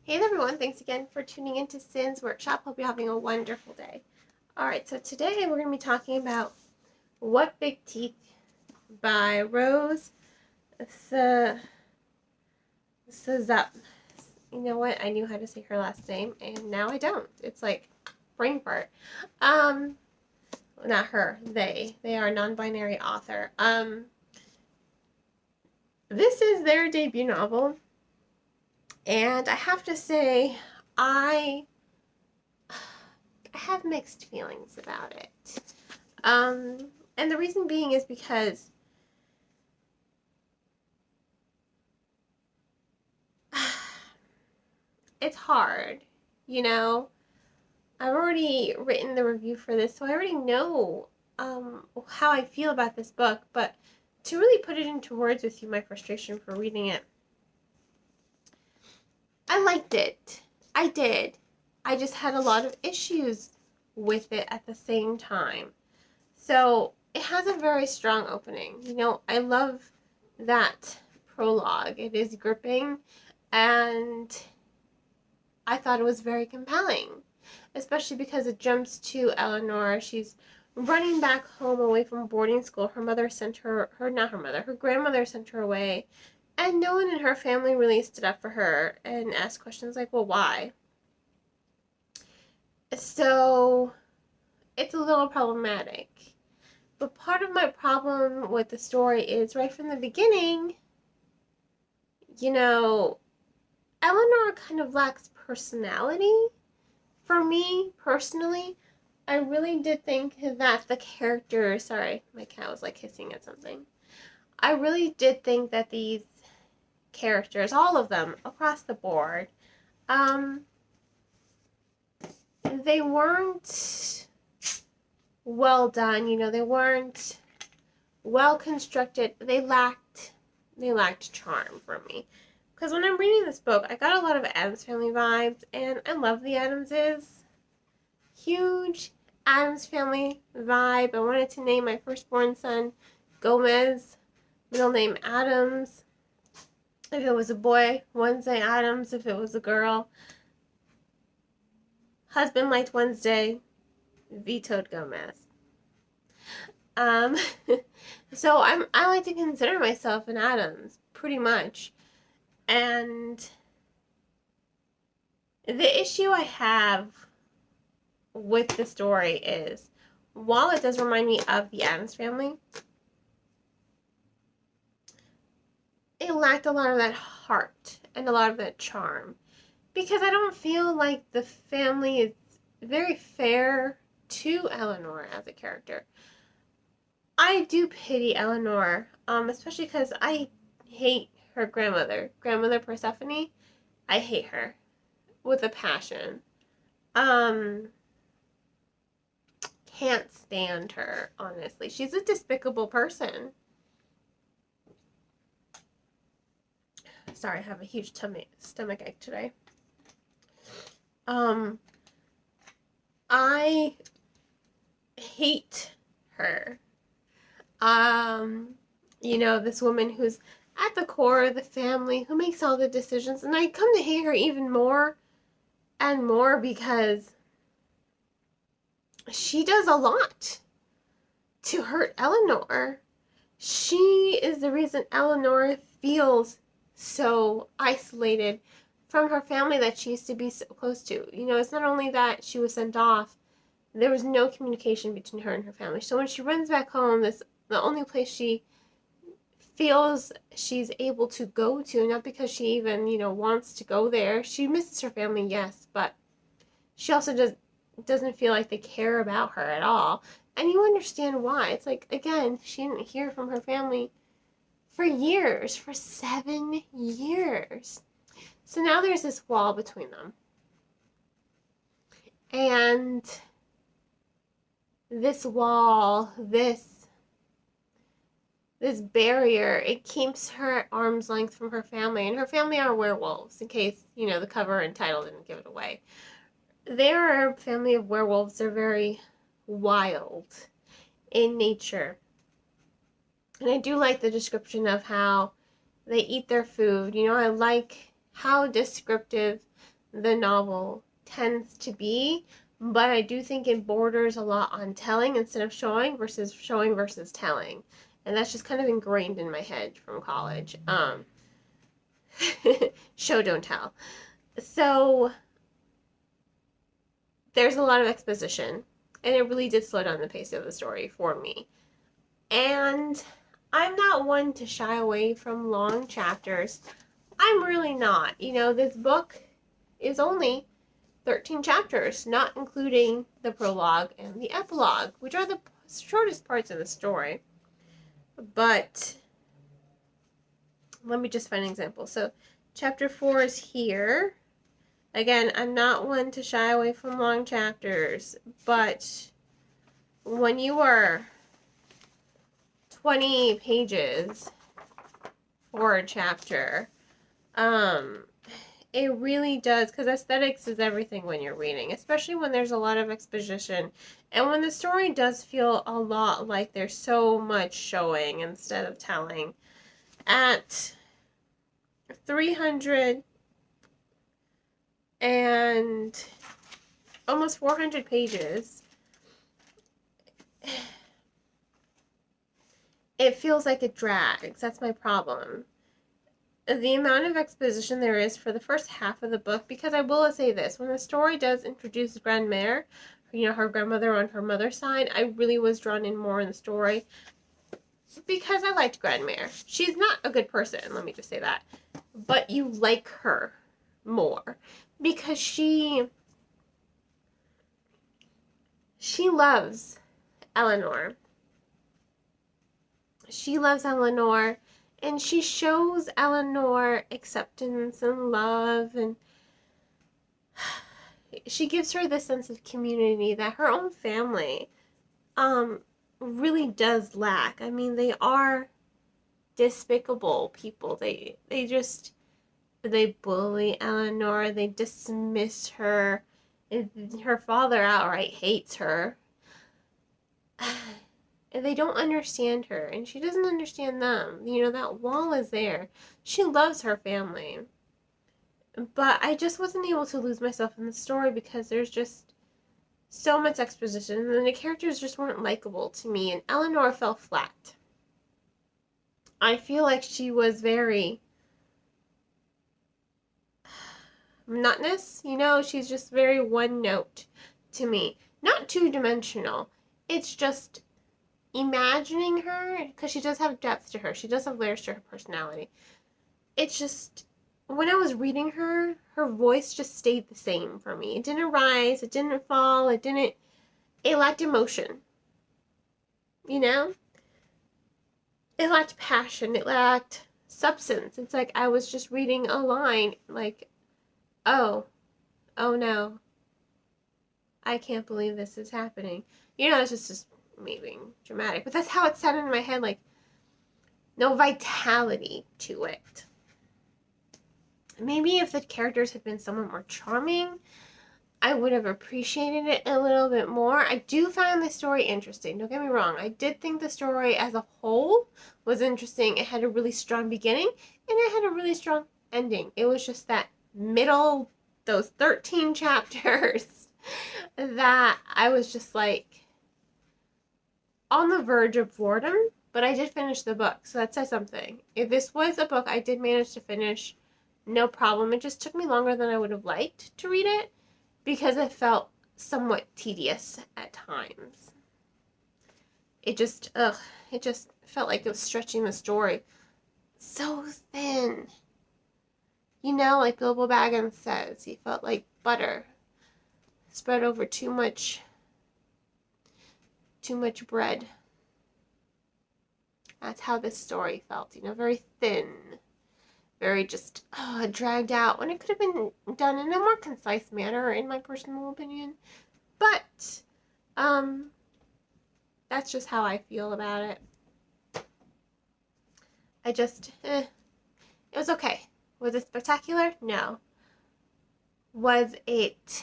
Hey everyone, thanks again for tuning into Sin's Workshop. Hope you're having a wonderful day. Alright, so today we're going to be talking about What Big Teeth by Rose Sazup. You know what? I knew how to say her last name, and now I don't. It's like brain fart. Not her. They are a non-binary author. This is their debut novel, and I have to say, I have mixed feelings about it. And the reason being is because it's hard, you know. I've already written the review for this, so I already know how I feel about this book, but to really put it into words with you, my frustration for reading it, I liked it. I did. I just had a lot of issues with it at the same time. So it has a very strong opening. You know, I love that prologue. It is gripping, and I thought it was very compelling, especially because it jumps to Eleanor. She's running back home away from boarding school. Her mother sent her grandmother sent her away, and no one in her family really stood up for her and asked questions like, well, why? So it's a little problematic. But part of my problem with the story is right from the beginning, you know, Eleanor kind of lacks personality. For me, personally, I really did think that the characters, sorry, my cat was like hissing at something. I really did think that these characters, all of them across the board, they weren't well done, you know, they weren't well constructed. They lacked charm for me. Because when I'm reading this book, I got a lot of Addams Family vibes, and I love the Addamses. Huge Addams Family vibe. I wanted to name my firstborn son Gomez, middle name Adams. If it was a boy, Wednesday Adams. If it was a girl, husband liked Wednesday, vetoed Gomez. Um, so I like to consider myself an Addams, pretty much. And the issue I have with the story is, while it does remind me of the Addams Family, it lacked a lot of that heart and a lot of that charm. Because I don't feel like the family is very fair to Eleanor as a character. I do pity Eleanor, especially because I hate her grandmother Persephone. I hate her with a passion. Can't stand her, honestly. She's a despicable person. Sorry, I have a huge stomach ache today. I hate her. You know, this woman who's at the core of the family, who makes all the decisions, and I come to hate her even more and more because she does a lot to hurt Eleanor. She is the reason Eleanor feels so isolated from her family that she used to be so close to. You know, it's not only that she was sent off, there was no communication between her and her family. So when she runs back home, the only place she feels she's able to go to, not because she even, you know, wants to go there. She misses her family, yes, but she also doesn't feel like they care about her at all. And you understand why. It's like, again, she didn't hear from her family for years, for 7 years. So now there's this wall between them. And this wall, this barrier, it keeps her at arm's length from her family. And her family are werewolves, in case, you know, the cover and title didn't give it away. They are a family of werewolves. They're very wild in nature. And I do like the description of how they eat their food. You know, I like how descriptive the novel tends to be, but I do think it borders a lot on telling instead of showing versus telling. And that's just kind of ingrained in my head from college. Show, don't tell. So there's a lot of exposition, and it really did slow down the pace of the story for me. And I'm not one to shy away from long chapters. I'm really not. This book is only 13 chapters, not including the prologue and the epilogue, which are the shortest parts of the story. But let me just find an example. So chapter 4 is here. Again, I'm not one to shy away from long chapters, but when you are 20 pages for a chapter, it really does, because aesthetics is everything when you're reading, especially when there's a lot of exposition, and when the story does feel a lot like there's so much showing instead of telling. At 300 and almost 400 pages, it feels like it drags. That's my problem. The amount of exposition there is for the first half of the book, because I will say this, when the story does introduce Grandmère, her grandmother on her mother's side, I really was drawn in more in the story because I liked Grandmère. She's not a good person, let me just say that, but you like her more because she loves Eleanor. She loves Eleanor, and she shows Eleanor acceptance and love, and she gives her this sense of community that her own family really does lack. I mean, they are despicable people. They bully Eleanor, they dismiss her, and her father outright hates her. And they don't understand her, and she doesn't understand them. That wall is there. She loves her family. But I just wasn't able to lose myself in the story because there's just so much exposition, and the characters just weren't likable to me, and Eleanor fell flat. I feel like she was very monotonous. She's just very one note to me. Not two-dimensional. It's just imagining her, because she does have depth to her. She does have layers to her personality. It's just, when I was reading her voice just stayed the same for me. It didn't rise, it didn't fall, it lacked emotion. It lacked passion, it lacked substance. It's like I was just reading a line, like, oh no, I can't believe this is happening. It's just me being dramatic, but that's how it sounded in my head, like no vitality to it. Maybe if the characters had been somewhat more charming, I would have appreciated it a little bit more. I do find the story interesting, don't get me wrong. I did think the story as a whole was interesting. It had a really strong beginning, and it had a really strong ending. It was just that middle, those 13 chapters, that I was just like on the verge of boredom, but I did finish the book, so that says something. If this was a book I did manage to finish, no problem. It just took me longer than I would have liked to read it because it felt somewhat tedious at times. It just felt like it was stretching the story so thin. Like Bilbo Baggins says, he felt like butter spread over too much bread. That's how this story felt, very thin, very just dragged out, when it could have been done in a more concise manner, in my personal opinion. But that's just how I feel about it. I just, it was okay. Was it spectacular? No. Was it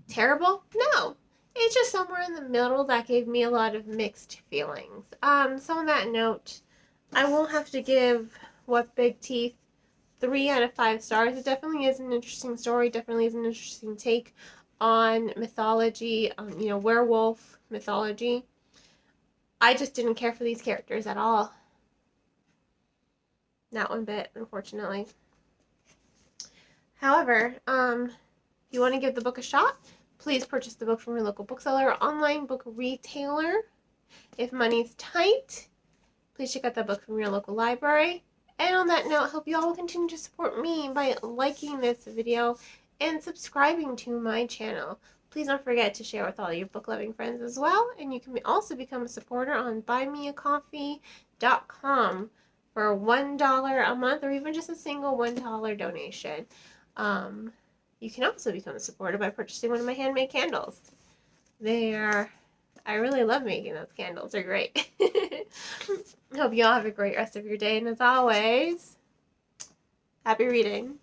terrible? No. It's just somewhere in the middle that gave me a lot of mixed feelings. So on that note, I will have to give What Big Teeth 3 out of 5 stars. It definitely is an interesting story, definitely is an interesting take on mythology, werewolf mythology. I just didn't care for these characters at all. Not one bit, unfortunately. However, if you want to give the book a shot, please purchase the book from your local bookseller or online book retailer. If money's tight, please check out the book from your local library. And on that note, I hope you all will continue to support me by liking this video and subscribing to my channel. Please don't forget to share with all your book-loving friends as well. And you can also become a supporter on buymeacoffee.com for $1 a month, or even just a single $1 donation. You can also become a supporter by purchasing one of my handmade candles. I really love making those candles. They're great. Hope you all have a great rest of your day. And as always, happy reading.